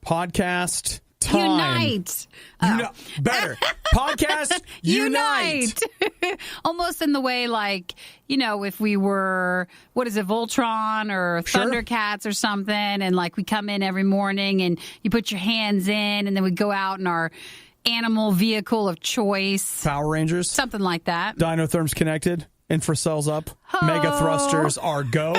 Podcast time. Unite. Better. Podcast unite. Almost in the way like, if we were, Voltron or Thundercats or something, and like we come in every morning and you put your hands in and then we go out in our animal vehicle of choice. Power Rangers. Something like that. Dinotherms connected. Infracells up. Oh. Mega thrusters are go.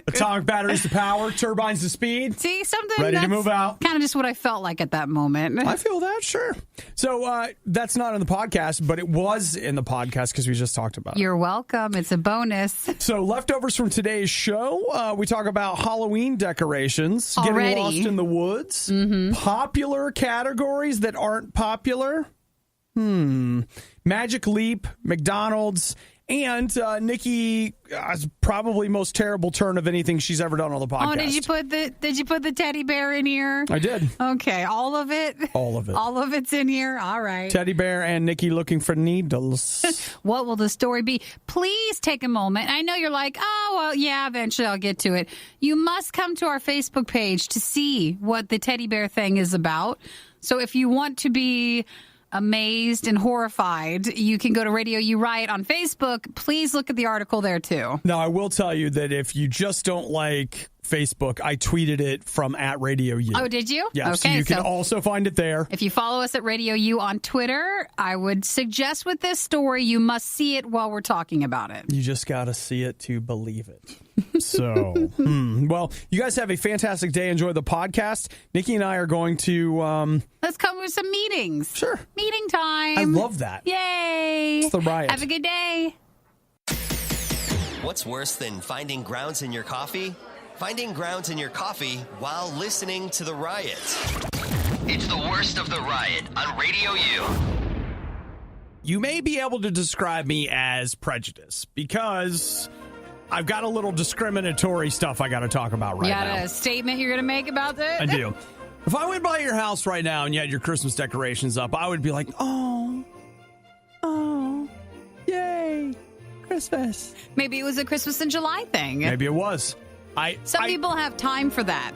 Atomic batteries to power. Turbines to speed. See, something ready to move out. Kind of just what I felt like at that moment. I feel that, sure. So that's not in the podcast, but it was in the podcast because we just talked about it. You're welcome. It's a bonus. So leftovers from today's show, we talk about Halloween decorations, getting lost in the woods, popular categories that aren't popular, Magic Leap, McDonald's, and Nikki probably most terrible turn of anything she's ever done on the podcast. Oh, did you put the teddy bear in here? I did. Okay, all of it? All of it. All of it's in here? All right. Teddy bear and Nikki looking for needles. What will the story be? Please take a moment. I know you're like, oh, well, yeah, eventually I'll get to it. You must come to our Facebook page to see what the teddy bear thing is about. So if you want to be amazed and horrified, you can go to RadioU RIOT on Facebook. Please look at the article there, too. Now, I will tell you that if you just don't like Facebook, I tweeted it from @RadioU. Oh, did you? Yeah, okay, so you can also find it there. If you follow us at RadioU on Twitter, I would suggest with this story, you must see it while we're talking about it. You just got to see it to believe it. So, well, you guys have a fantastic day. Enjoy the podcast. Nikki and I are going to... Let's come with some meetings. Sure. Meeting time. I love that. Yay. It's the riot. Have a good day. What's worse than finding grounds in your coffee? Finding grounds in your coffee while listening to the riot. It's the worst of the riot on Radio U. You may be able to describe me as prejudiced because I've got a little discriminatory stuff I got to talk about right now. You got a statement you're going to make about it? I do. If I went by your house right now and you had your Christmas decorations up, I would be like, oh, yay, Christmas. Maybe it was a Christmas in July thing. Maybe it was. Some people have time for that.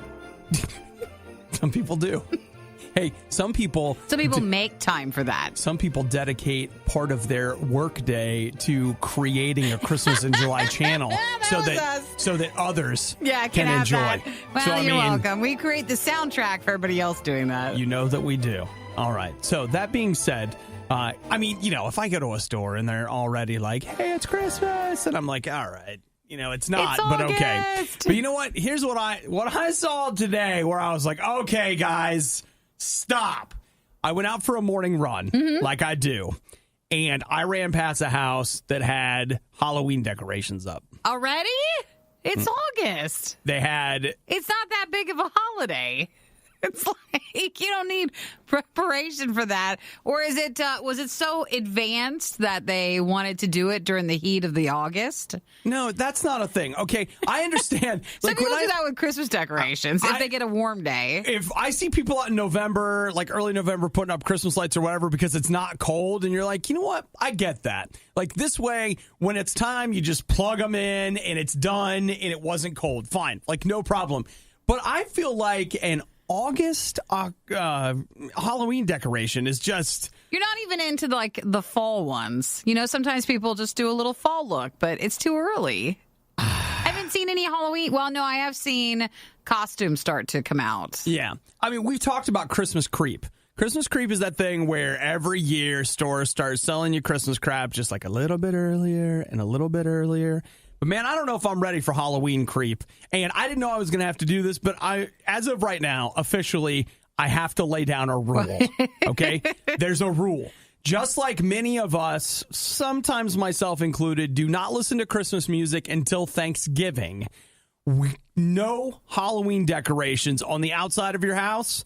Some people do. Hey, some people make time for that. Some people dedicate part of their workday to creating a Christmas in July channel so that others can enjoy. That. Well, so, you're welcome. We create the soundtrack for everybody else doing that. You know that we do. All right. So that being said, if I go to a store and they're already like, hey, it's Christmas, and I'm like, all right. It's not, but okay. But you know what? Here's what I saw today where I was like, okay, guys, stop. I went out for a morning run like I do, and I ran past a house that had Halloween decorations up. Already? It's August. It's not that big of a holiday. It's like you don't need preparation for that. Or is it? Was it so advanced that they wanted to do it during the heat of the August? No, that's not a thing. Okay, I understand. Some people do that with Christmas decorations if they get a warm day. If I see people out in November, like early November, putting up Christmas lights or whatever because it's not cold, and you're like, you know what? I get that. Like this way, when it's time, you just plug them in and it's done, and it wasn't cold. Fine, like no problem. But I feel like an August Halloween decoration is just... You're not even into like the fall ones. Sometimes people just do a little fall look, but it's too early. I haven't seen any Halloween. Well, no, I have seen costumes start to come out. Yeah. I mean, we've talked about Christmas creep. Christmas creep is that thing where every year stores start selling you Christmas crap just like a little bit earlier and a little bit earlier. But, man, I don't know if I'm ready for Halloween creep. And I didn't know I was going to have to do this, but as of right now, officially, I have to lay down a rule, okay? There's a rule. Just like many of us, sometimes myself included, do not listen to Christmas music until Thanksgiving. No Halloween decorations on the outside of your house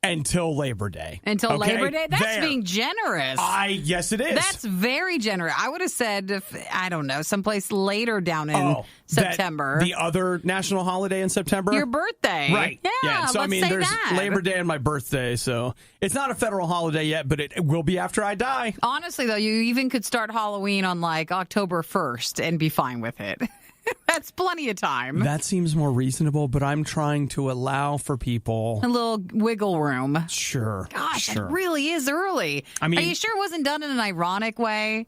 until Labor Day. Until Labor Day? That's being generous. Yes, it is. That's very generous. I would have said, I don't know, someplace later down in September. The other national holiday in September? Your birthday. Right. Yeah, So, there's Labor Day and my birthday, so it's not a federal holiday yet, but it will be after I die. Honestly, though, you even could start Halloween on, like, October 1st and be fine with it. That's plenty of time. That seems more reasonable, but I'm trying to allow for people A little wiggle room. Sure. Gosh, sure. it really is early. I mean, are you sure it wasn't done in an ironic way?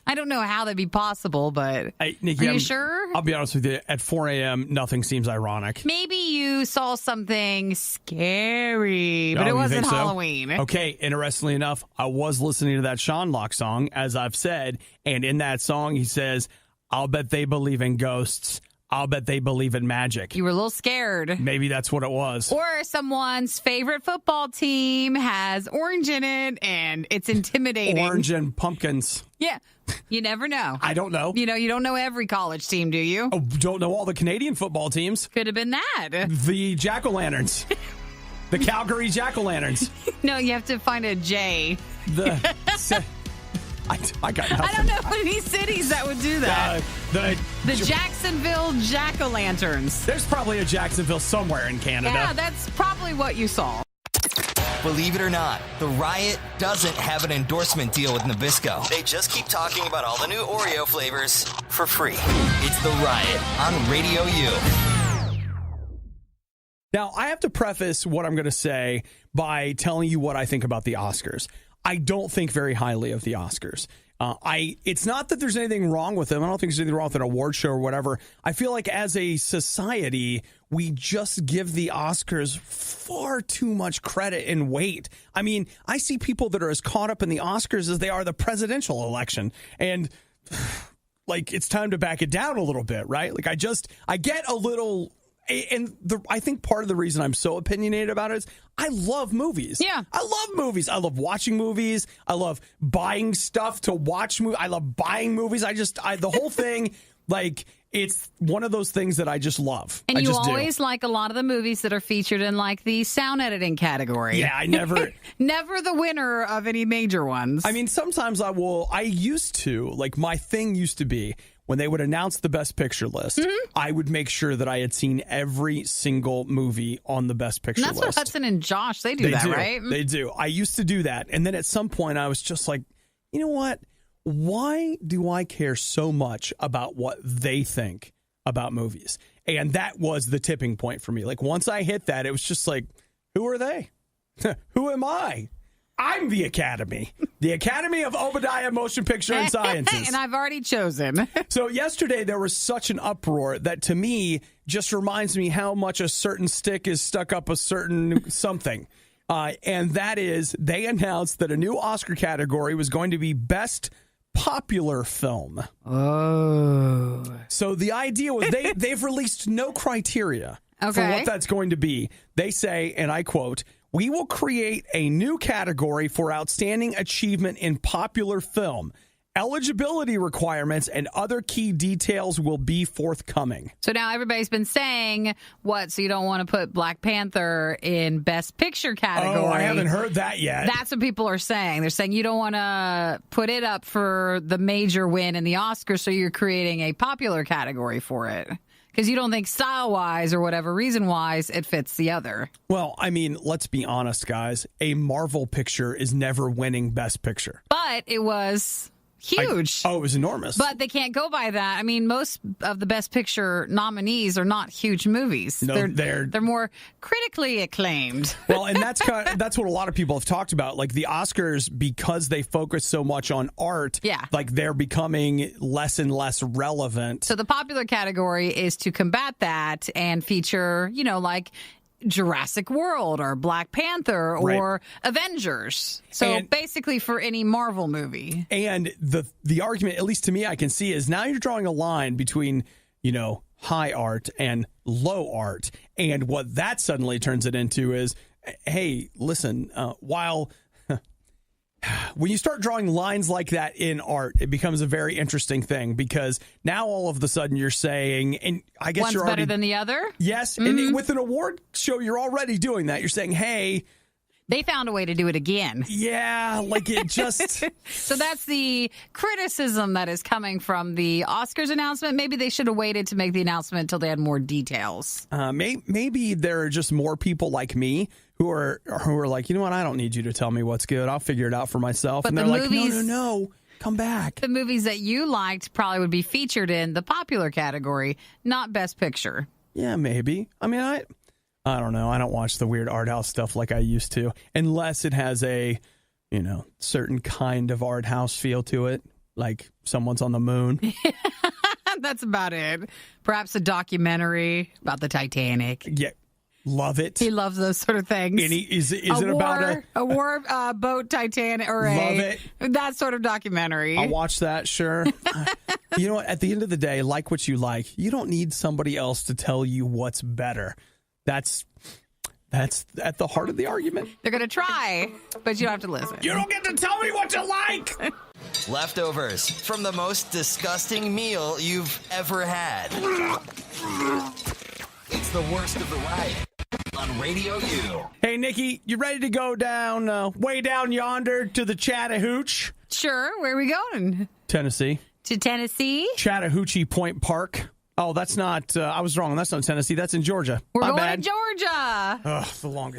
I don't know how that'd be possible, but Nikki, are you sure? I'll be honest with you. At 4 a.m., nothing seems ironic. Maybe you saw something scary, but Oh, it you wasn't think so? Halloween. Okay, interestingly enough, I was listening to that Sean Lock song, as I've said, and in that song he says, I'll bet they believe in ghosts. I'll bet they believe in magic. You were a little scared. Maybe that's what it was. Or someone's favorite football team has orange in it, and it's intimidating. Orange and pumpkins. Yeah. You never know. I don't know. You don't know every college team, do you? Oh, don't know all the Canadian football teams. Could have been that. The Jack-o'-lanterns. The Calgary Jack-o'-lanterns. No, you have to find a J. I got nothing. I don't know any cities that would do that. The Jacksonville Jack-o'-lanterns. There's probably a Jacksonville somewhere in Canada. Yeah, that's probably what you saw. Believe it or not, the Riot doesn't have an endorsement deal with Nabisco. They just keep talking about all the new Oreo flavors for free. It's the Riot on Radio U. Now, I have to preface what I'm going to say by telling you what I think about the Oscars. I don't think very highly of the Oscars. It's not that there's anything wrong with them. I don't think there's anything wrong with an award show or whatever. I feel like as a society, we just give the Oscars far too much credit and weight. I mean, I see people that are as caught up in the Oscars as they are the presidential election. And like, it's time to back it down a little bit, right? Like, I get a little... And I think part of the reason I'm so opinionated about it is I love movies. Yeah. I love movies. I love watching movies. I love buying stuff to watch movies. I love buying movies. The whole thing, like, it's one of those things that I just love. And I you just always like a lot of the movies that are featured in, like, the sound editing category. Yeah, I never... Never the winner of any major ones. I mean, sometimes I used to, like, my thing used to be, when they would announce the Best Picture list, I would make sure that I had seen every single movie on the Best Picture list. That's what Hudson and Josh, they do that, right? They do. I used to do that. And then at some point, I was just like, you know what? Why do I care so much about what they think about movies? And that was the tipping point for me. Like, once I hit that, it was just like, who are they? Who am I? I'm the Academy. The Academy of Obadiah Motion Picture and Sciences. And I've already chosen. So yesterday there was such an uproar that to me just reminds me how much a certain stick is stuck up a certain something. And that is, they announced that a new Oscar category was going to be Best Popular Film. Oh. So the idea was they've released no criteria for what that's going to be. They say, and I quote, "We will create a new category for outstanding achievement in popular film. Eligibility requirements and other key details will be forthcoming." So now everybody's been saying, what, so you don't want to put Black Panther in Best Picture category? Oh, I haven't heard that yet. That's what people are saying. They're saying you don't want to put it up for the major win in the Oscars, so you're creating a popular category for it. Because you don't think style-wise or whatever reason-wise it fits the other. Well, I mean, let's be honest, guys. A Marvel picture is never winning Best Picture. But it was huge. It was enormous. But they can't go by that. I mean, most of the Best Picture nominees are not huge movies. No, they're more critically acclaimed. Well, and that's what a lot of people have talked about. Like the Oscars, because they focus so much on art, like they're becoming less and less relevant. So the popular category is to combat that and feature, like Jurassic World or Black Panther or Avengers. So basically for any Marvel movie. And the argument, at least to me, I can see is now you're drawing a line between, high art and low art. And what that suddenly turns it into is, hey, listen, when you start drawing lines like that in art, it becomes a very interesting thing because now all of a sudden you're saying, and I guess one's you're already better than the other. Yes, and with an award show, you're already doing that. You're saying, hey, they found a way to do it again. Yeah, like it just. So that's the criticism that is coming from the Oscars announcement. Maybe they should have waited to make the announcement until they had more details. Maybe there are just more people like me who are like, you know what? I don't need you to tell me what's good. I'll figure it out for myself. But and they're like, no. Come back. The movies that you liked probably would be featured in the popular category, not Best Picture. Yeah, maybe. I mean, I don't know. I don't watch the weird art house stuff like I used to, unless it has a, certain kind of art house feel to it, like someone's on the moon. That's about it. Perhaps a documentary about the Titanic. Yeah. Love it. He loves those sort of things. Is it about a war boat Titanic or that sort of documentary? I'll watch that, sure. You know what? At the end of the day, like what you like. You don't need somebody else to tell you what's better. That's at the heart of the argument. They're going to try, but you don't have to listen. You don't get to tell me what you like. Leftovers from the most disgusting meal you've ever had. It's the worst of the riot on RadioU. Hey, Nikki, you ready to go down, way down yonder to the Chattahoochee? Sure. Where are we going? Tennessee. To Tennessee? Chattahoochee Point Park. Oh, that's not, I was wrong. That's not Tennessee. That's in Georgia. We're My going bad. to Georgia. Ugh,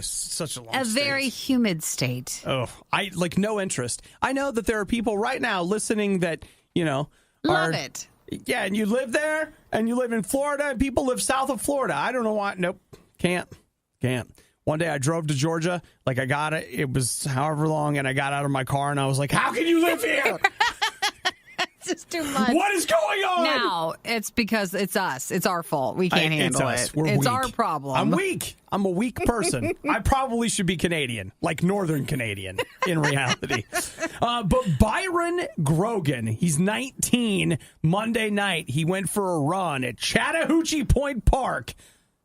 such a long state. A very humid state. Oh, I like no interest. I know that there are people right now listening that, Love it. Yeah, and you live there, and you live in Florida, and people live south of Florida. I don't know why. Nope. Can't. One day I drove to Georgia, like I got it. It was however long, and I got out of my car, and I was like, how can you live here? It's just too much. What is going on? Now, it's because it's us. It's our fault. We can't handle it's us. it. We're it's weak. our problem. I'm weak. I'm a weak person. I probably should be Canadian, like Northern Canadian in reality. But Byron Grogan, he's 19. Monday night, he went for a run at Chattahoochee Point Park,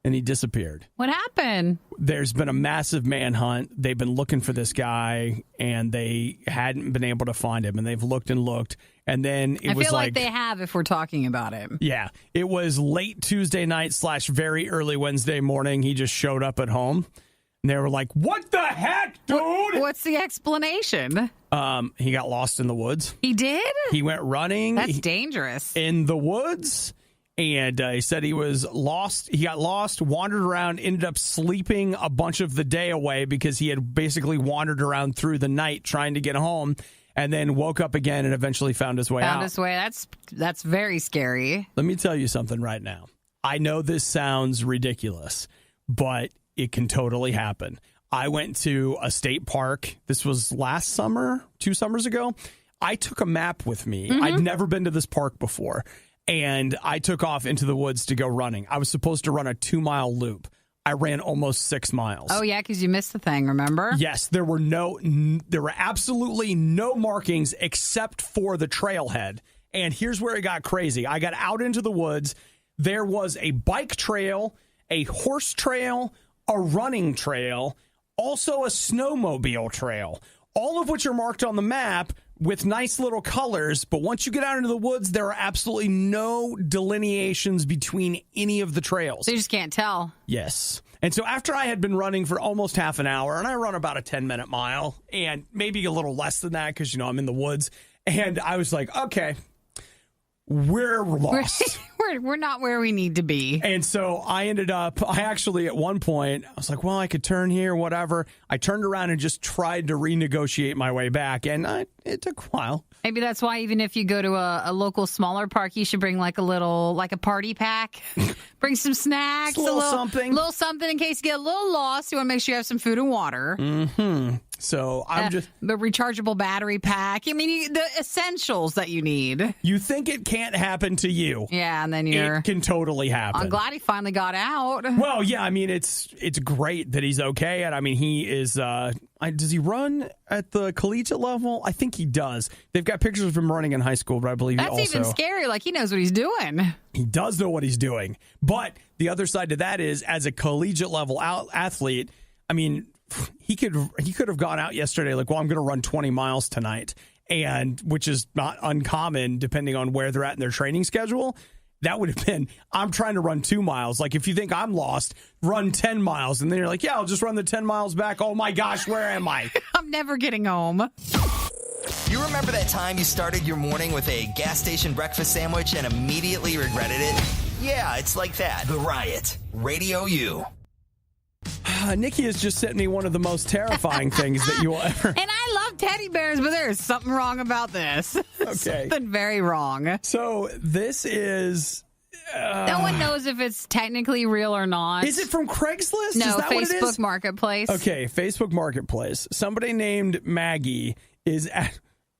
and he disappeared. What happened? There's been a massive manhunt. They've been looking for this guy, and they hadn't been able to find him, and they've looked and looked. And then I feel like they have if we're talking about it. Yeah. It was late Tuesday night / very early Wednesday morning. He just showed up at home. And they were like, what the heck, dude? What's the explanation? He got lost in the woods. He did? He went running. That's dangerous. In the woods. And he said he was lost. He got lost, wandered around, ended up sleeping a bunch of the day away because he had basically wandered around through the night trying to get home. And then woke up again and eventually found his way out. Found his way. That's very scary. Let me tell you something right now. I know this sounds ridiculous, but it can totally happen. I went to a state park. This was last summer, 2 summers ago. I took a map with me. Mm-hmm. I'd never been to this park before. And I took off into the woods to go running. I was supposed to run a 2-mile loop. I ran almost 6 miles. Oh, yeah, because you missed the thing, remember? Yes, there were absolutely no markings except for the trailhead. And here's where it got crazy. I got out into the woods. There was a bike trail, a horse trail, a running trail, also a snowmobile trail, all of which are marked on the map with nice little colors. But once you get out into the woods, there are absolutely no delineations between any of the trails. So you just can't tell. Yes. And so after I had been running for almost half an hour, and I run about a 10-minute mile, and maybe a little less than that because, I'm in the woods, and I was like, okay, we're lost. We're not where we need to be. And so I actually at one point, I was like, well, I could turn here, whatever. I turned around and just tried to renegotiate my way back, and it took a while. Maybe that's why even if you go to a local smaller park, you should bring like a party pack. Bring some snacks. A little something. Little something in case you get a little lost. You want to make sure you have some food and water. Mm-hmm. So I'm just... The rechargeable battery pack. I mean, the essentials that you need. You think it can't happen to you. Yeah, and then you're... It can totally happen. I'm glad he finally got out. Well, yeah, I mean, it's great that he's okay. And I mean, he is... does he run at the collegiate level? I think he does. They've got pictures of him running in high school, but I believe That's even scary. Like, he knows what he's doing. He does know what he's doing. But the other side to that is, as a collegiate level athlete, I mean, he could have gone out yesterday like, well, I'm going to run 20 miles tonight, and which is not uncommon depending on where they're at in their training schedule. That would have been, I'm trying to run 2 miles. Like, if you think I'm lost, run 10 miles. And then you're like, yeah, I'll just run the 10 miles back. Oh, my gosh, where am I? I'm never getting home. You remember that time you started your morning with a gas station breakfast sandwich and immediately regretted it? Yeah, it's like that. The Riot. RadioU. Nikki has just sent me one of the most terrifying things that you will ever. And I love teddy bears, but there's something wrong about this. Okay. Something very wrong. So this is. No one knows if it's technically real or not. Is it from Craigslist? No, is that what it Facebook is? Marketplace. Okay, Facebook Marketplace. Somebody named Maggie is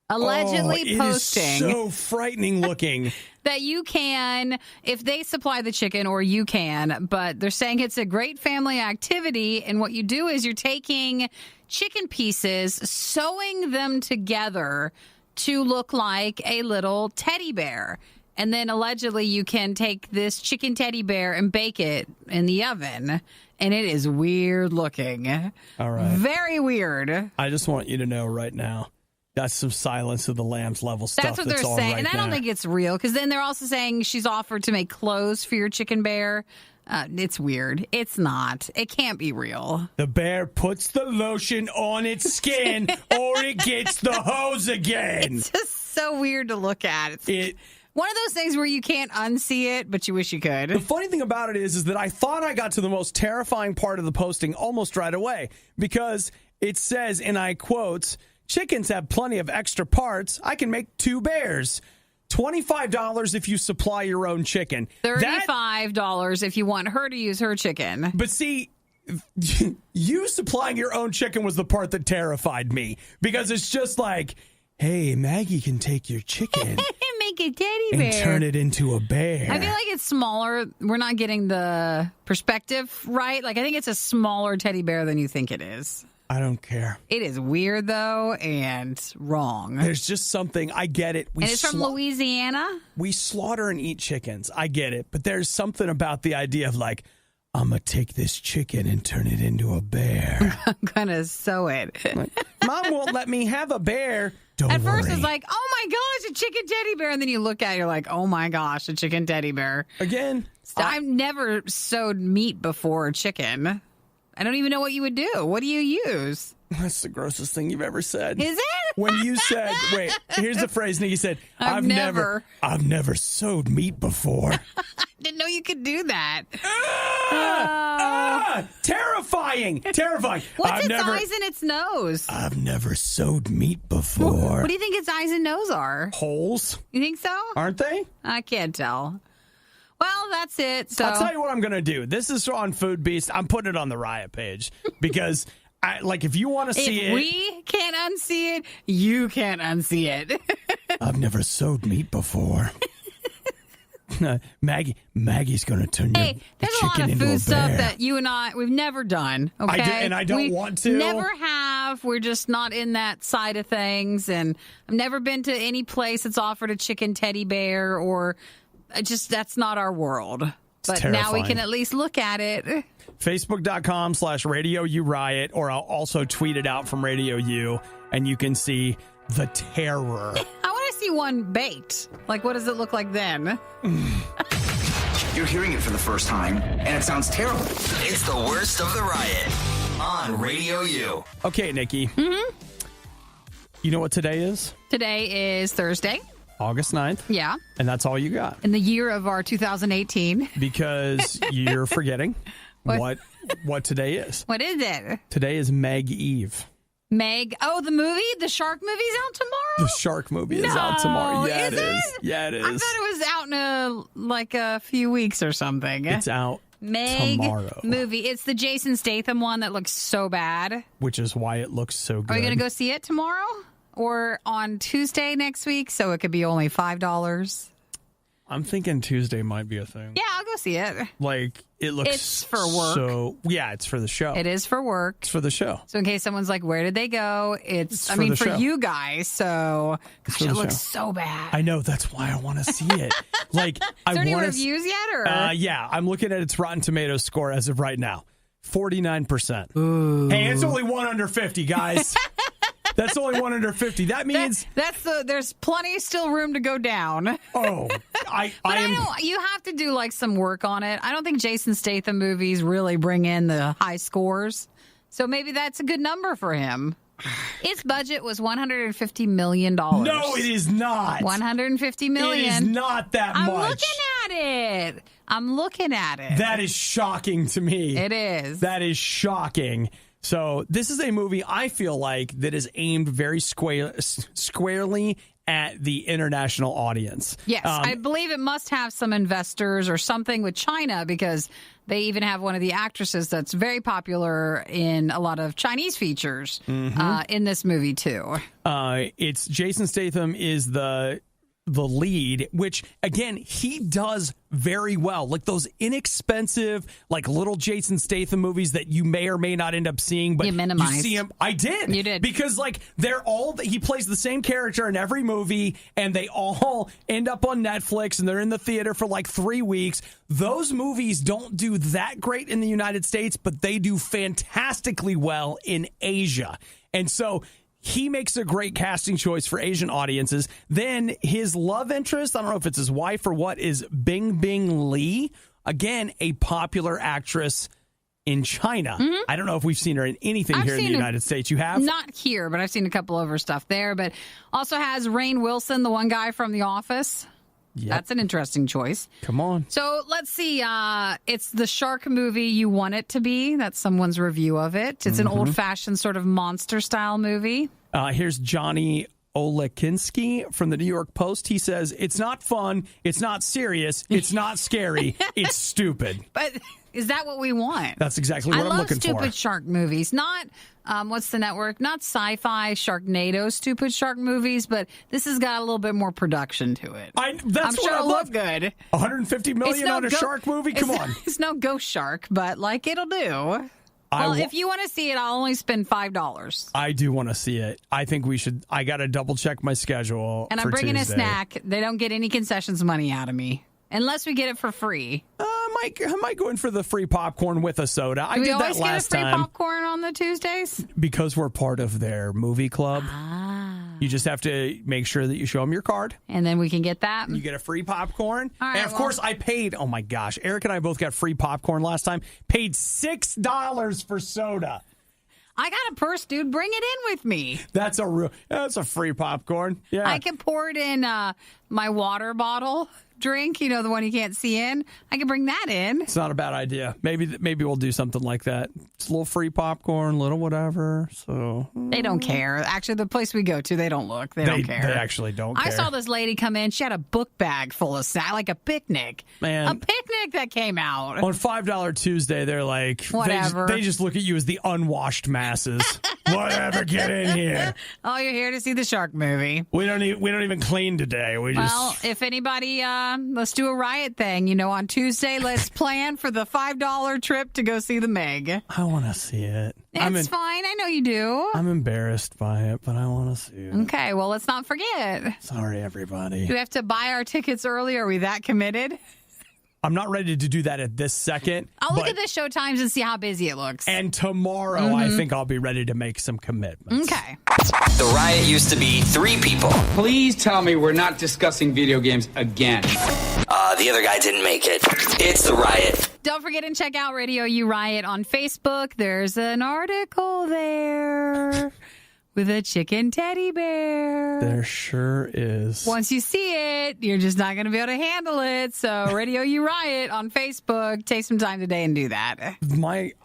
Allegedly posting. It is so frightening looking. That you can, if they supply the chicken, or you can, but they're saying it's a great family activity, and what you do is you're taking chicken pieces, sewing them together to look like a little teddy bear. And then allegedly you can take this chicken teddy bear and bake it in the oven. And it is weird looking. All right. Very weird. I just want you to know right now, that's some Silence of the Lambs level stuff. That's what they're all saying. right And I don't think it's real, because then they're also saying she's offered to make clothes for your chicken bear. It's weird. It's not. It can't be real. The bear puts the lotion on its skin or it gets the hose again. It's just so weird to look at. It's one of those things where you can't unsee it, but you wish you could. The funny thing about it is that I thought I got to the most terrifying part of the posting almost right away, because it says, and I quote, "Chickens have plenty of extra parts. I can make 2 bears. $25 if you supply your own chicken. $35 if you want her to use her chicken." But see, you supplying your own chicken was the part that terrified me, because it's just like, hey, Maggie can take your chicken make a teddy bear and turn it into a bear. I feel like it's smaller. We're not getting the perspective right. Like, I think it's a smaller teddy bear than you think it is. I don't care. It is weird, though, and wrong. There's just something. I get it. And it's from Louisiana? We slaughter and eat chickens. I get it. But there's something about the idea of, like, I'm going to take this chicken and turn it into a bear. I'm going to sew it. Like, Mom won't let me have a bear. Don't At worry. first, it's like, oh, my gosh, a chicken teddy bear. And then you look at it, you're like, oh, my gosh, a chicken teddy bear. Again. I've never sewed meat before chicken. I don't even know what you would do. What do you use? That's the grossest thing you've ever said. Is it? When you said, wait, here's the phrase Nikki said, I've never sewed meat before. I didn't know you could do that. Terrifying. What's its eyes and its nose? I've never sewed meat before. What do you think its eyes and nose are? Holes. You think so? Aren't they? I can't tell. Well, that's it. So I'll tell you what I'm going to do. This is on Food Beast. I'm putting it on the RIOT page because, if you want to see it. If we can't unsee it, you can't unsee it. I've never sewed meat before. Maggie's going to turn your there's a chicken lot of into food a stuff bear. that you and we've never done. Okay, I don't want to. Never have. We're just not in that side of things, and I've never been to any place that's offered a chicken teddy bear, or just that's not our world. But now we can at least look at it. Facebook.com/RadioU Riot, or I'll also tweet it out from RadioU, and you can see the terror. I want to see one baked. Like, what does it look like then? You're hearing it for the first time, and it sounds terrible. It's the worst of the riot on RadioU. Okay, Nikki. Mm-hmm. You know what today is? Today is Thursday. August 9th. Yeah. And that's all you got. In the year of our 2018. Because you're forgetting what today is. What is it? Today is Meg Eve. Meg. Oh, the movie? The shark movie's out tomorrow? The shark movie is out tomorrow. Yeah, is it is. Yeah, it is. I thought it was out in a few weeks or something. It's out Meg tomorrow. Movie. It's the Jason Statham one that looks so bad. Which is why it looks so good. Are you going to go see it tomorrow? Or on Tuesday next week, so it could be only $5? I'm thinking Tuesday might be a thing. Yeah, I'll go see it. Like, it looks It's for work. So, yeah, it's for the show. It is for work. It's for the show. So in case someone's like, where did they go? It's for the show. you guys. So, gosh, for it the looks show. so bad. I know. That's why I want to see it. Like, Is there any reviews yet? Or? Yeah, I'm looking at its Rotten Tomatoes score as of right now. 49%. Ooh. Hey, it's only 1 under 50, guys. That's only 1 under 50. That means there's plenty still room to go down. Oh, you have to do like some work on it. I don't think Jason Statham movies really bring in the high scores. So maybe that's a good number for him. Its budget was $150 million. No, it is not. $150 million. It is not that much. I'm looking at it. I'm looking at it. That is shocking to me. It is. That is shocking. So this is a movie I feel like that is aimed very squarely at the international audience. Yes, I believe it must have some investors or something with China because they even have one of the actresses that's very popular in a lot of Chinese features in this movie too. It's Jason Statham is the lead, which again he does very well. Like those inexpensive, like little Jason Statham movies that you may or may not end up seeing, but you minimized. You see him. I did. You did because like he plays the same character in every movie, and they all end up on Netflix, and they're in the theater for like 3 weeks. Those movies don't do that great in the United States, but they do fantastically well in Asia, and so. He makes a great casting choice for Asian audiences. Then his love interest, I don't know if it's his wife or what, is Bingbing Li. Again, a popular actress in China. I don't know if we've seen her in anything here in the United States. You have? Not here, but I've seen a couple of her stuff there. But also has Rainn Wilson, the one guy from The Office. Yep. That's an interesting choice. Come on. So let's see. It's the shark movie you want it to be. That's someone's review of it. It's an old-fashioned sort of monster-style movie. Here's Johnny Olekinski from the New York Post. He says, it's not fun. It's not serious. It's not scary. It's stupid. But is that what we want? That's exactly what I'm looking for. I love stupid shark movies. Not, what's the network? Not Sci-Fi, Sharknado, stupid shark movies, but this has got a little bit more production to it. I'm sure it'll look good. $150 million on a shark movie? Come on. It's no ghost shark, but like it'll do. Well, if you want to see it, I'll only spend $5. I do want to see it. I think we should. I got to double check my schedule. And I'm bringing a snack. They don't get any concessions money out of me unless we get it for free. I might go in for the free popcorn with a soda. I did that last time. We always get a free popcorn on the Tuesdays? Because we're part of their movie club. You just have to make sure that you show them your card. And then we can get that. You get a free popcorn. All right, and, of course, I paid, oh, my gosh. Eric and I both got free popcorn last time. Paid $6 for soda. I got a purse, dude. Bring it in with me. That's a free popcorn. Yeah. I can pour it in my water bottle drink, the one you can't see in. I can bring that in. It's not a bad idea. Maybe we'll do something like that. It's a little free popcorn, little whatever. So they don't care. Actually, the place we go to, they don't look. They don't care. They actually don't care. I saw this lady come in. She had a book bag full of snacks, like a picnic. Man, a picnic that came out on $5 Tuesday. They're like, whatever. They just look at you as the unwashed masses. Whatever, get in here. Oh, you're here to see the shark movie. We don't even clean today. Well, if anybody, let's do a riot thing. On Tuesday, let's plan for the $5 trip to go see the Meg. I want to see it. It's fine. I know you do. I'm embarrassed by it, but I want to see it. Okay, well, let's not forget. Sorry, everybody. Do we have to buy our tickets early? Are we that committed? I'm not ready to do that at this second. I'll look at the show times and see how busy it looks. And tomorrow, I think I'll be ready to make some commitments. Okay. The riot used to be 3 people. Please tell me we're not discussing video games again. The other guy didn't make it. It's the riot. Don't forget and check out RadioU Riot on Facebook. There's an article there with a chicken teddy bear. There sure is. Once you see it, you're just not going to be able to handle it. So RadioU Riot on Facebook. Take some time today and do that.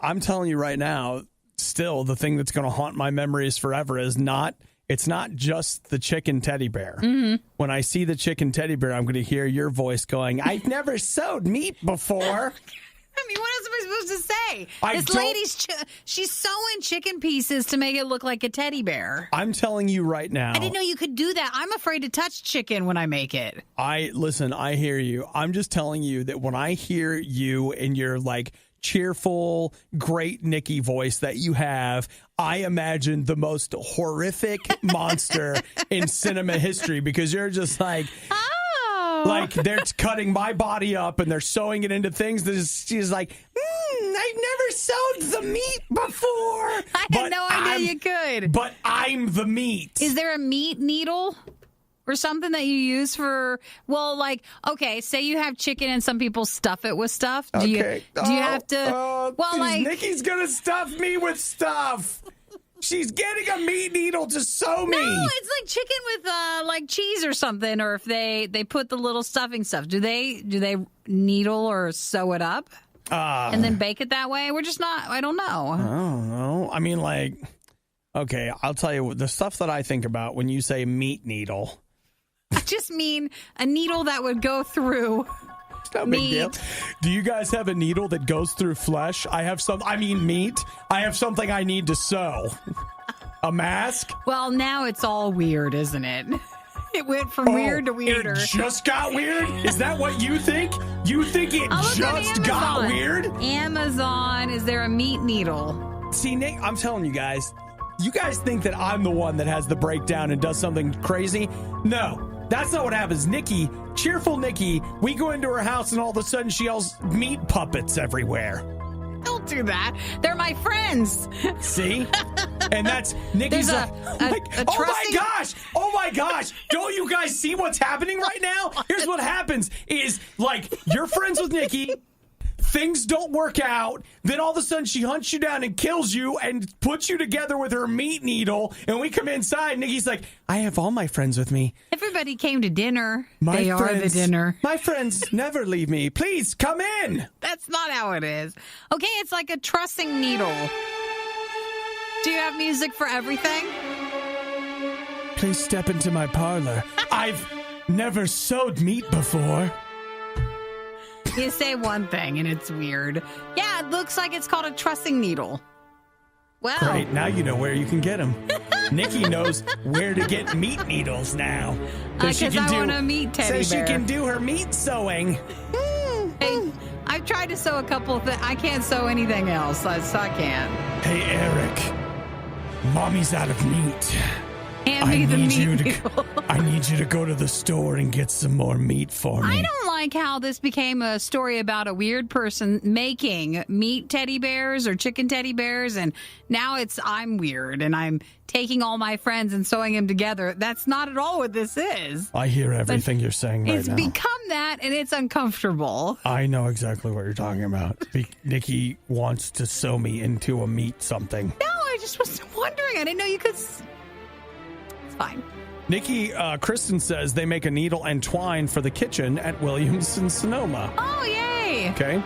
I'm telling you right now, still, the thing that's going to haunt my memories forever is it's not just the chicken teddy bear. When I see the chicken teddy bear, I'm going to hear your voice going, I've never sewed meat before. I mean, what else am I supposed to say? This lady's, she's sewing chicken pieces to make it look like a teddy bear. I'm telling you right now. I didn't know you could do that. I'm afraid to touch chicken when I make it. Listen, I hear you. I'm just telling you that when I hear you and your cheerful, great Nikki voice that you have, I imagine the most horrific monster in cinema history because you're just like they're cutting my body up and they're sewing it into things. She's like, I've never sewed the meat before. I had no idea you could. But I'm the meat. Is there a meat needle? Or something that you use for, say you have chicken and some people stuff it with stuff. Do you have to? Nikki's going to stuff me with stuff. She's getting a meat needle to sew me. No, it's like chicken with like cheese or something. Or if they put the little stuffing stuff, do they needle or sew it up and then bake it that way? We're just not. I don't know. I don't know. I mean, like, okay, I'll tell you the stuff that I think about when you say meat needle. I just mean a needle that would go through. No big deal. Do you guys have a needle that goes through flesh? Meat. I have something I need to sew. A mask? Well, now it's all weird, isn't it? It went from weird to weirder. It just got weird? Is that what you think? You think it just got weird? Amazon, is there a meat needle? See, Nick, I'm telling you guys think that I'm the one that has the breakdown and does something crazy. No. That's not what happens. Nikki, cheerful Nikki, we go into her house and all of a sudden she yells meat puppets everywhere. Don't do that. They're my friends. See? And that's Nikki's Oh my gosh. Don't you guys see what's happening right now? Here's what happens is like you're friends with Nikki. Things don't work out. Then all of a sudden she hunts you down and kills you and puts you together with her meat needle. And we come inside. Nikki's like, I have all my friends with me. Everybody came to dinner. They are the dinner. My friends never leave me. Please come in. That's not how it is. Okay, it's like a trussing needle. Do you have music for everything? Please step into my parlor. I've never sewed meat before. You say one thing and it's weird. Yeah, it looks like it's called a trussing needle. Well, great. Now you know where you can get them. Nikki knows where to get meat needles now. Because I want a meat teddy bear. So she can do her meat sewing. Hey, I've tried to sew a couple of things. I can't sew anything else, so I can't. Hey, Eric. Mommy's out of meat. Hand me the meat. I need you to go to the store and get some more meat for me. I don't like how this became a story about a weird person making meat teddy bears or chicken teddy bears, and now I'm weird, and I'm taking all my friends and sewing them together. That's not at all what this is. I hear everything you're saying right now. It's become that, and it's uncomfortable. I know exactly what you're talking about. Nikki wants to sew me into a meat something. No, I just was wondering. I didn't know you could... Fine. Nikki, Kristen says they make a needle and twine for the kitchen at Williams and Sonoma. Oh, yay. Okay.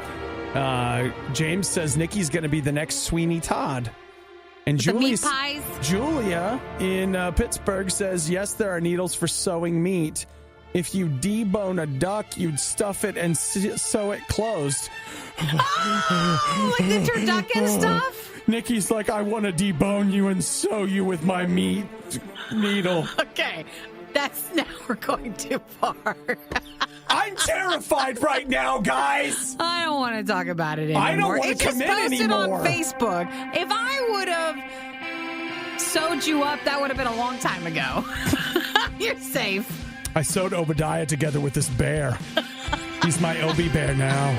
James says Nikki's going to be the next Sweeney Todd. And Julia in Pittsburgh says, yes, there are needles for sewing meat. If you debone a duck, you'd stuff it and sew it closed. Oh, like the turducken stuff? Nikki's like, I want to debone you and sew you with my meat needle. Okay, now we're going too far. I'm terrified right now, guys. I don't want to talk about it anymore. I don't want to commit anymore. It's posted on Facebook. If I would have sewed you up, that would have been a long time ago. You're safe. I sewed Obadiah together with this bear. He's my Obi bear now.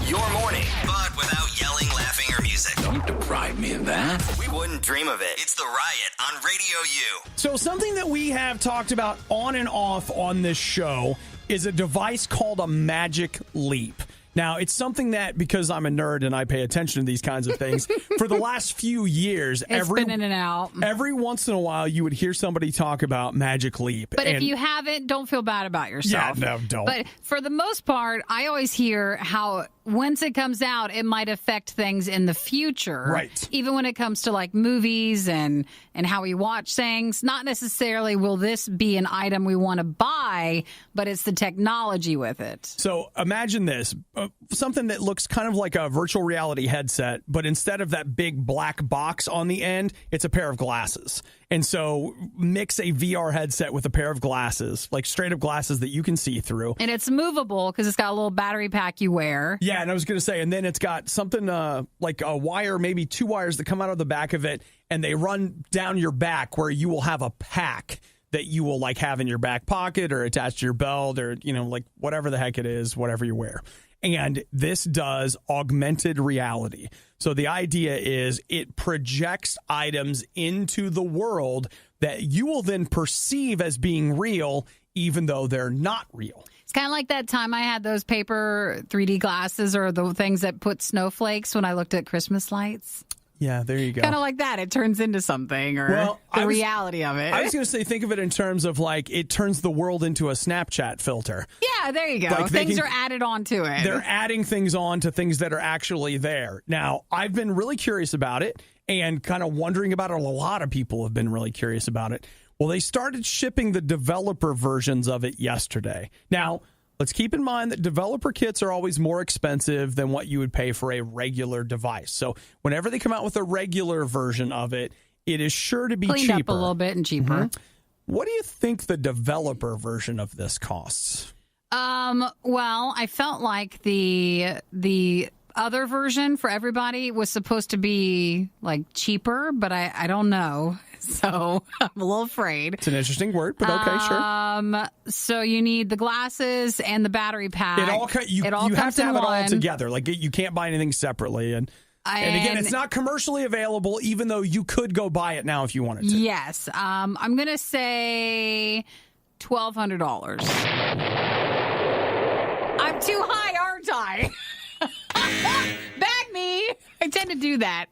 Your morning, but without yelling, laughing, or music. Don't deprive me of that. We wouldn't dream of it. It's The Riot on RadioU. So something that we have talked about on and off on this show is a device called a Magic Leap. Now, it's something that, because I'm a nerd and I pay attention to these kinds of things, for the last few years, been in and out. Every once in a while, you would hear somebody talk about Magic Leap. But if you haven't, don't feel bad about yourself. Yeah, no, don't. But for the most part, I always hear how once it comes out, it might affect things in the future. Right. Even when it comes to like movies and how we watch things. Not necessarily will this be an item we want to buy, but it's the technology with it. So imagine this. Something that looks kind of like a virtual reality headset, but instead of that big black box on the end, it's a pair of glasses. And so mix a VR headset with a pair of glasses, like straight up glasses that you can see through. And it's movable because it's got a little battery pack you wear. Yeah, and I was going to say, and then it's got something like a wire, maybe two wires that come out of the back of it, and they run down your back where you will have a pack that you will like have in your back pocket or attached to your belt or, like whatever the heck it is, whatever you wear. And this does augmented reality. So the idea is it projects items into the world that you will then perceive as being real, even though they're not real. It's kind of like that time I had those paper 3D glasses or the things that put snowflakes when I looked at Christmas lights. Yeah, there you go. Kind of like that. It turns into something, or the reality of it. I was going to say, think of it in terms of like it turns the world into a Snapchat filter. Yeah, there you go. Like things are added onto it. They're adding things on to things that are actually there. Now, I've been really curious about it and kind of wondering about it. A lot of people have been really curious about it. Well, they started shipping the developer versions of it yesterday. Now, let's keep in mind that developer kits are always more expensive than what you would pay for a regular device. So whenever they come out with a regular version of it, it is sure to be cleaned cheaper. up a little bit and cheaper. Mm-hmm. What do you think the developer version of this costs? Well, I felt like the other version for everybody was supposed to be like cheaper, but I don't know. So I'm a little afraid. It's an interesting word, but okay, sure. So you need the glasses and the battery pack. You have to have it all together. Like you can't buy anything separately. And again, it's not commercially available, even though you could go buy it now if you wanted to. Yes. I'm going to say $1,200. I'm too high, aren't I? Bag me. I tend to do that.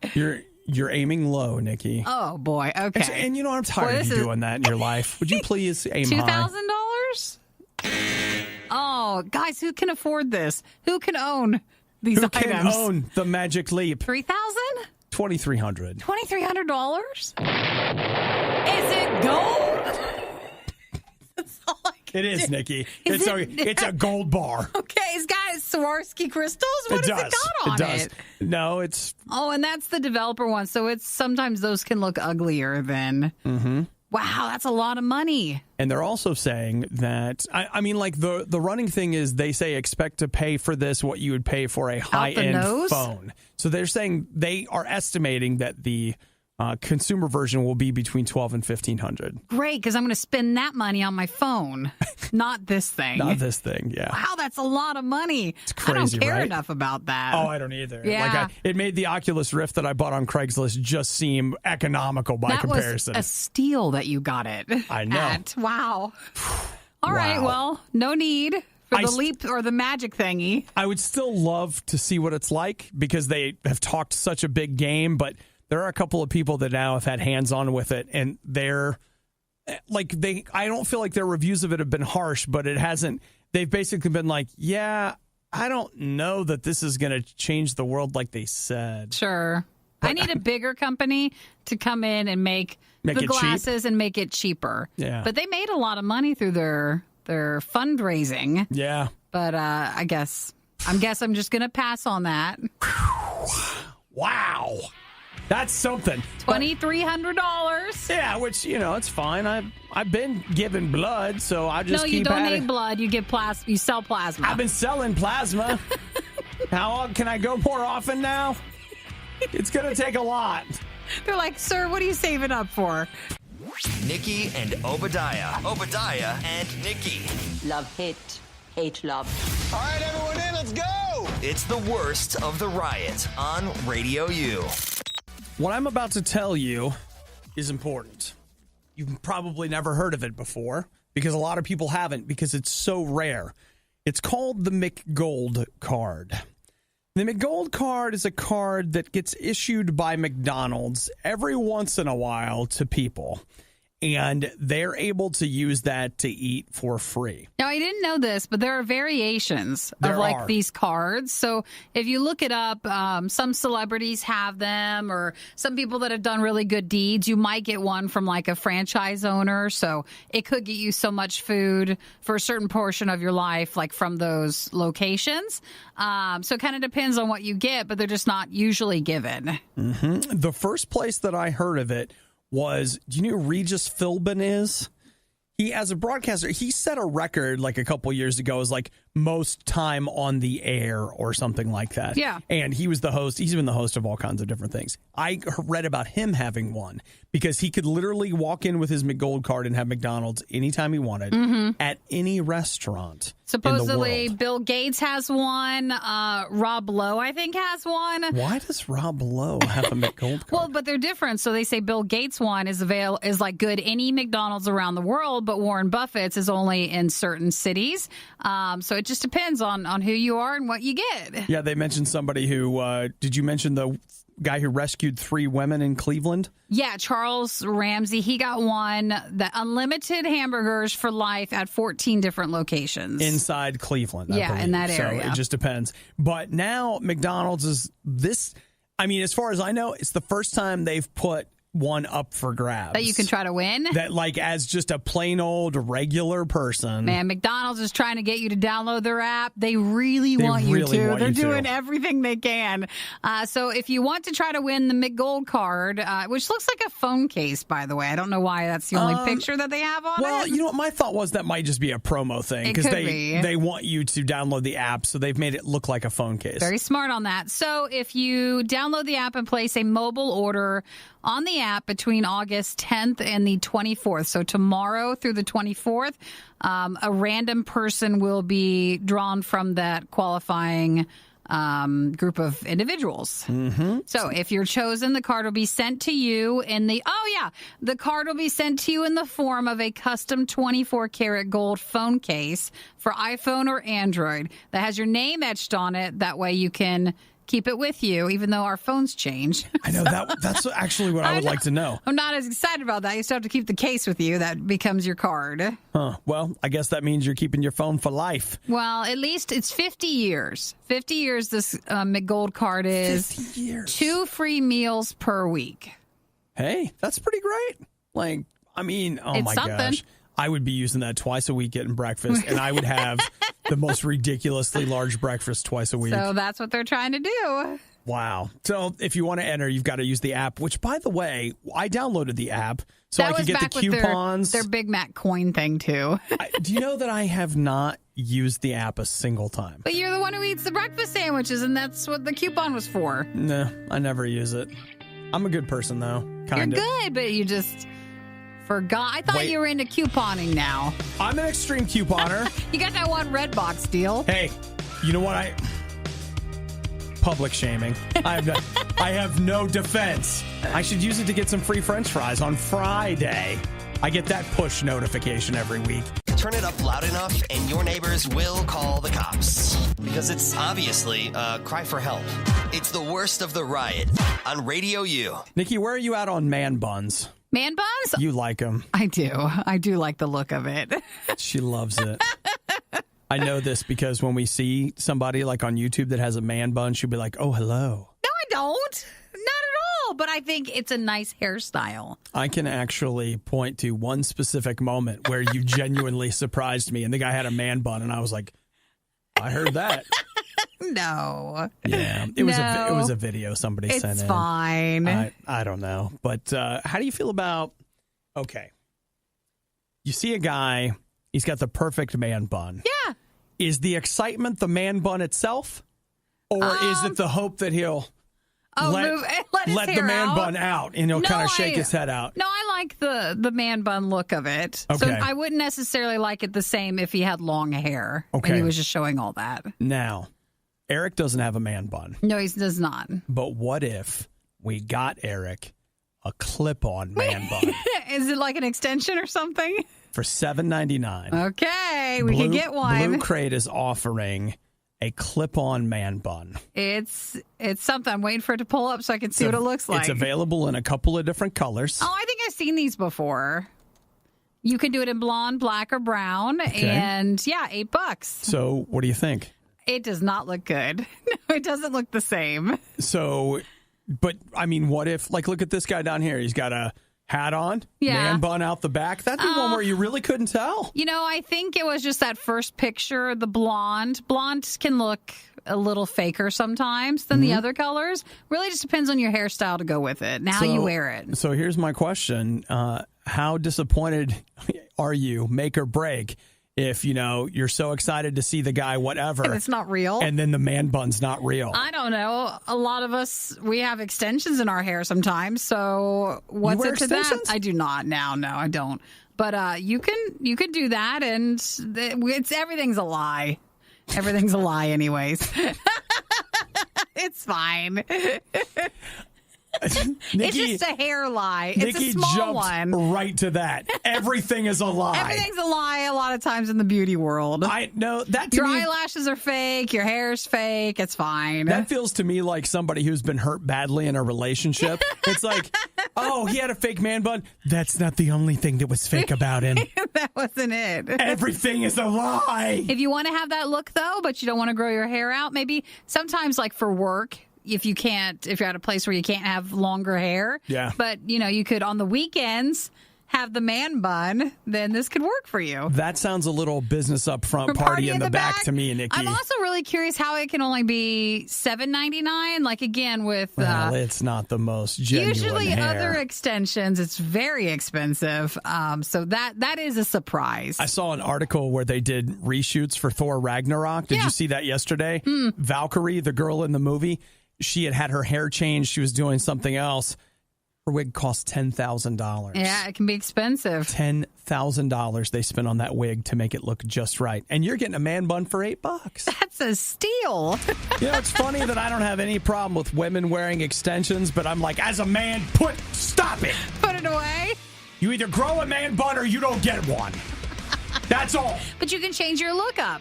You're aiming low, Nikki. Oh, boy. Okay. And you know, I'm tired of you doing that in your life. Would you please aim high? $2,000? Oh, guys, who can afford this? Who can own these items? Who can own the Magic Leap? $3,000? $2,300. $2,300? Is it gold? That's all I can It is, do. Nikki. It's a gold bar. Okay, it's got Swarovski crystals. What has it got on it? No, it's... Oh, and that's the developer one. So it's sometimes those can look uglier than... Mm-hmm. Wow, that's a lot of money. And they're also saying that, I mean, like the running thing is they say expect to pay for this what you would pay for a high-end phone. So they're saying they are estimating that the consumer version will be between $1,200 and $1,500. Great, because I'm going to spend that money on my phone, not this thing. Not this thing, yeah. Wow, that's a lot of money. It's crazy, I don't care right? enough about that. Oh, I don't either. Yeah. Like it made the Oculus Rift that I bought on Craigslist just seem economical by comparison. That was a steal that you got it. I know. Wow. All right, well, no need for the leap or the magic thingy. I would still love to see what it's like because they have talked such a big game, but there are a couple of people that now have had hands-on with it, and they're like I don't feel like their reviews of it have been harsh, but it hasn't. They've basically been like, yeah, I don't know that this is going to change the world like they said. Sure. I need a bigger company to come in and make the glasses cheap and make it cheaper. Yeah. But they made a lot of money through their fundraising. Yeah. But I'm just going to pass on that. Wow. That's something. $2,300. Yeah, which, it's fine. I've been giving blood, so I just keep No, you donate blood. You give plasma. You sell plasma. I've been selling plasma. How can I go more often now? It's going to take a lot. They're like, sir, what are you saving up for? Nikki and Obadiah. Obadiah and Nikki. Love, hate, hate, love. All right, everyone in, let's go. It's the worst of the riot on RadioU. What I'm about to tell you is important. You've probably never heard of it before because a lot of people haven't because it's so rare. It's called the McGold card. The McGold card is a card that gets issued by McDonald's every once in a while to people, and they're able to use that to eat for free. Now, I didn't know this, but there are variations of these cards. So if you look it up, some celebrities have them, or some people that have done really good deeds. You might get one from like a franchise owner. So it could get you so much food for a certain portion of your life, like from those locations. So it kind of depends on what you get, but they're just not usually given. Mm-hmm. The first place that I heard of it was, do you know who Regis Philbin is? He, as a broadcaster, he set a record like a couple years ago as like most time on the air or something like that. Yeah. And he was the host. He's been the host of all kinds of different things. I read about him having one because he could literally walk in with his McGold card and have McDonald's anytime he wanted at any restaurant. Supposedly, in the world. Bill Gates has one. Rob Lowe, I think, has one. Why does Rob Lowe have a McGold card? Well, but they're different. So they say Bill Gates' one is like good any McDonald's around the world, but Warren Buffett's is only in certain cities. So it just depends on who you are and what you get. Yeah, they mentioned somebody who, did you mention guy who rescued 3 women in Cleveland? Yeah, Charles Ramsey. He got one, the unlimited hamburgers for life at 14 different locations. Inside Cleveland. Yeah, in that area. So it just depends. But now McDonald's is this. I mean, as far as I know, it's the first time they've put one up for grabs. That you can try to win? That, like, as just a plain old regular person. Man, McDonald's is trying to get you to download their app. They really want you to. They're doing everything they can. So if you want to try to win the McGold card, which looks like a phone case, by the way. I don't know why that's the only picture that they have on it. Well, you know what? My thought was that might just be a promo thing. Because they want you to download the app, so they've made it look like a phone case. Very smart on that. So if you download the app and place a mobile order on the app between August 10th and the 24th. So tomorrow through the 24th, a random person will be drawn from that qualifying group of individuals. Mm-hmm. So if you're chosen, the card will be sent to you in the card will be sent to you in the form of a custom 24-karat gold phone case for iPhone or Android that has your name etched on it. That way you can keep it with you, even though our phones change. I know that's actually what I would like to know. I'm not as excited about that. You still have to keep the case with you. That becomes your card. Huh. Well, I guess that means you're keeping your phone for life. Well, at least it's 50 years. 50 years this McGold card is. 50 years. 2 free meals per week. Hey, that's pretty great. Like, I mean, It's my something. gosh. I would be using that twice a week getting breakfast, and I would have the most ridiculously large breakfast twice a week. So that's what they're trying to do. Wow. So if you want to enter, you've got to use the app, which, by the way, I downloaded the app so I could get the coupons. Their Big Mac coin thing, too. Do you know that I have not used the app a single time? But you're the one who eats the breakfast sandwiches, and that's what the coupon was for. No, I never use it. I'm a good person, though. Kind of. You're good, but you just forgot. I thought you were into couponing now. I'm an extreme couponer. You got that one Redbox deal. Hey, you know what? Public shaming. I have no defense. I should use it to get some free French fries on Friday. I get that push notification every week. Turn it up loud enough and your neighbors will call the cops. Because it's obviously a cry for help. It's the worst of the riot on Radio U. Nikki, where are you at on man buns? Man buns? You like them. I do. I do like the look of it. She loves it. I know this because when we see somebody like on YouTube that has a man bun, she'll be like, oh, hello. No, I don't. Not at all. But I think it's a nice hairstyle. I can actually point to one specific moment where you genuinely surprised me. And the guy had a man bun, and I was like, I heard that. No. Yeah, it was a video somebody sent in. It's fine. I don't know. But how do you feel about, okay, you see a guy, he's got the perfect man bun. Yeah. Is the excitement the man bun itself? Or is it the hope that he'll let the man bun out and he'll kind of shake his head out? No, I like the man bun look of it. Okay. So I wouldn't necessarily like it the same if he had long hair and he was just showing all that. Now, Eric doesn't have a man bun. No, he does not. But what if we got Eric a clip-on man bun? Is it like an extension or something? For $7.99. Okay, we can get one. Blue Crate is offering a clip-on man bun. It's something. I'm waiting for it to pull up so I can see what it looks like. It's available in a couple of different colors. Oh, I think I've seen these before. You can do it in blonde, black, or brown. Okay. And yeah, $8. So what do you think? It does not look good. No, it doesn't look the same. So, but I mean, what if, like, look at this guy down here. He's got a hat on, yeah, man bun out the back. That'd be one where you really couldn't tell. You know, I think it was just that first picture, the blonde. Blonde can look a little faker sometimes than the other colors. Really just depends on your hairstyle to go with it and how you wear it. So here's my question. How disappointed are you, make or break, if, you know, you're so excited to see the guy, whatever. And it's not real. And then the man bun's not real. I don't know. A lot of us, we have extensions in our hair sometimes. So what's it to that? I do not now. No, I don't. But you can do that. And everything's a lie. Everything's a lie anyways. It's fine. It's just a hair lie. It's Nikki a small jumped one. right to that. Everything is a lie. Everything's a lie a lot of times in the beauty world. I know that to Your me, eyelashes are fake. Your hair's fake. It's fine. that feels to me like somebody who's been hurt badly in a relationship. It's like, oh, he had a fake man bun. That's not the only thing that was fake about him. That wasn't it. Everything is a lie. If you want to have that look, though, but you don't want to grow your hair out, maybe sometimes like for work, if you're at a place where you can't have longer hair. Yeah. But, you could on the weekends have the man bun, then this could work for you. That sounds a little business up front, party in the back to me, Nikki. I'm also really curious how it can only be $7.99. Like, again, with... Well, it's not the most genuine usually hair. other extensions, it's very expensive. So that is a surprise. I saw an article where they did reshoots for Thor Ragnarok. Did you see that yesterday? Valkyrie, the girl in the movie, she had her hair changed. She was doing something else. Her wig cost $10,000. Yeah, it can be expensive. $10,000 they spent on that wig to make it look just right. And you're getting a man bun for $8. That's a steal. It's funny that I don't have any problem with women wearing extensions, but I'm like, as a man, stop it. Put it away. You either grow a man bun or you don't get one. That's all. But you can change your look up.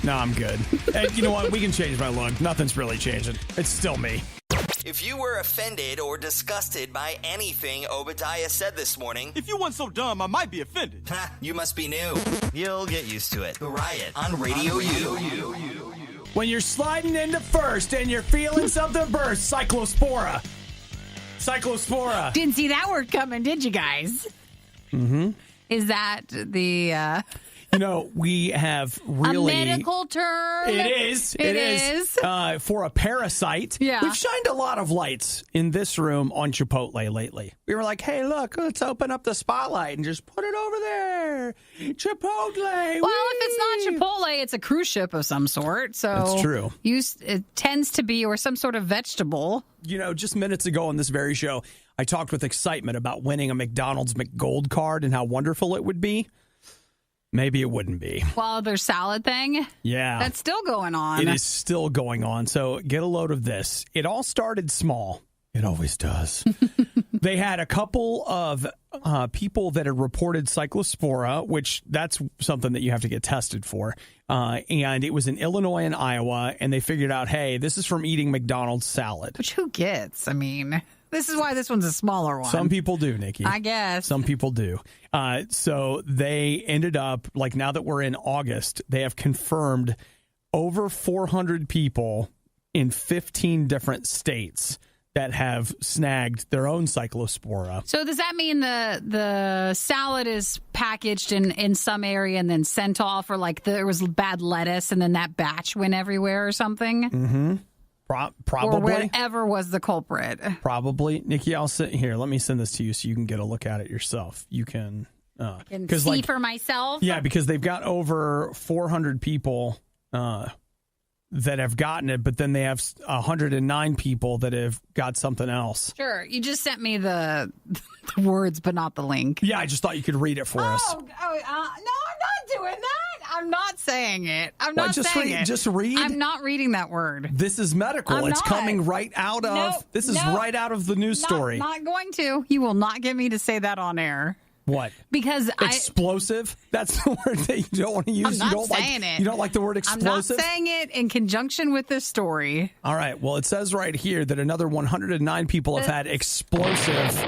No, I'm good. And you know what? We can change my look. Nothing's really changing. It's still me. If you were offended or disgusted by anything Obadiah said this morning, If you weren't so dumb, I might be offended. you must be new. You'll get used to it. The Riot on Radio U. When you're sliding into first and you're feeling something burst, cyclospora. Cyclospora. Didn't see that word coming, did you guys? Mm-hmm. Is that the... We have really... a medical term? It is. It is. For a parasite. Yeah. We've shined a lot of lights in this room on Chipotle lately. We were like, hey, look, let's open up the spotlight and just put it over there. Chipotle. Well, if it's not Chipotle, it's a cruise ship of some sort. So That's true. It tends to be, or some sort of vegetable. Just minutes ago on this very show, I talked with excitement about winning a McDonald's McGold card and how wonderful it would be. Maybe it wouldn't be. Well, their salad thing? Yeah. That's still going on. It is still going on. So get a load of this. It all started small. It always does. They had a couple of people that had reported cyclospora, which that's something that you have to get tested for. And it was in Illinois and Iowa. And they figured out, hey, this is from eating McDonald's salad. Which who gets? I mean... This is why this one's a smaller one. Some people do, Nikki. I guess. Some people do. So they ended up, like now that we're in August, they have confirmed over 400 people in 15 different states that have snagged their own cyclospora. So does that mean the salad is packaged in some area and then sent off, or like there was bad lettuce and then that batch went everywhere or something? Mm-hmm. Probably. Or whatever was the culprit. Probably. Nikki, I'll sit here. Let me send this to you so you can get a look at it yourself. You can see for myself. Yeah, because they've got over 400 people that have gotten it, but then they have 109 people that have got something else. Sure. You just sent me the words, but not the link. Yeah, I just thought you could read it for us. No, I'm not doing that. I'm not saying it. I'm not saying it. Just read. I'm not reading that word. This is medical. I'm It's not. coming right out of. Nope, this is nope. right out of the news story. Not going to. You will not get me to say that on air. What? Because explosive? That's the word that you don't want to use. I'm not saying it. You don't like the word explosive? I'm not saying it in conjunction with this story. All right. Well, it says right here that another 109 people have had explosive.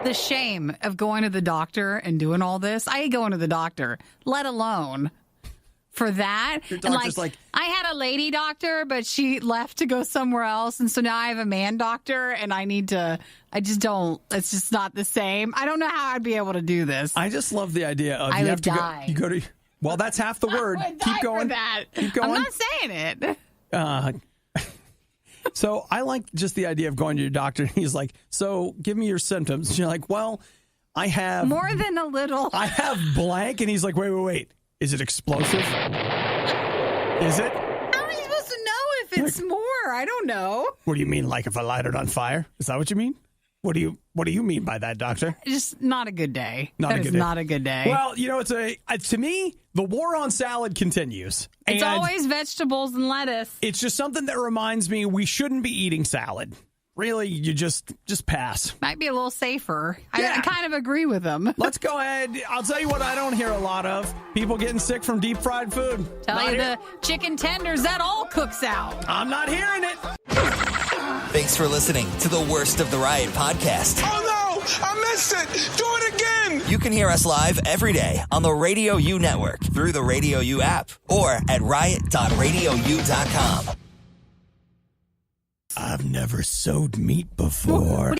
The shame of going to the doctor and doing all this. I hate going to the doctor, let alone for that. Your And doctor's like, I had a lady doctor, but she left to go somewhere else. And so now I have a man doctor and I just don't, it's just not the same. I don't know how I'd be able to do this. I just love the idea of I you would have to die. You go to, well, that's half the word. I would Keep die going. for that. Keep going. I'm not saying it. So I like just the idea of going to your doctor and he's like, so give me your symptoms. And you're like, well, I have more than a little. I have blank. And he's like, wait. Is it explosive? Is it? How are you supposed to know if it's more? I don't know. What do you mean? Like if I light it on fire? Is that what you mean? What do you mean by that, Doctor? Just not a good day. Not a good day. Well, Well, you know, to me, the war on salad continues. it's And always vegetables and lettuce. it's just something that reminds me we shouldn't be eating salad. Really, you just pass. Might be a little safer. Yeah. I kind of agree with them. Let's go ahead. I'll tell you what I don't hear a lot of. People getting sick from deep fried food. Tell you the chicken tenders, that all cooks out. I'm not hearing it. Thanks for listening to the Worst of the Riot podcast. Oh no! I missed it! Do it again! You can hear us live every day on the RadioU network through the RadioU app or at riot.radiou.com. I've never sewed meat before.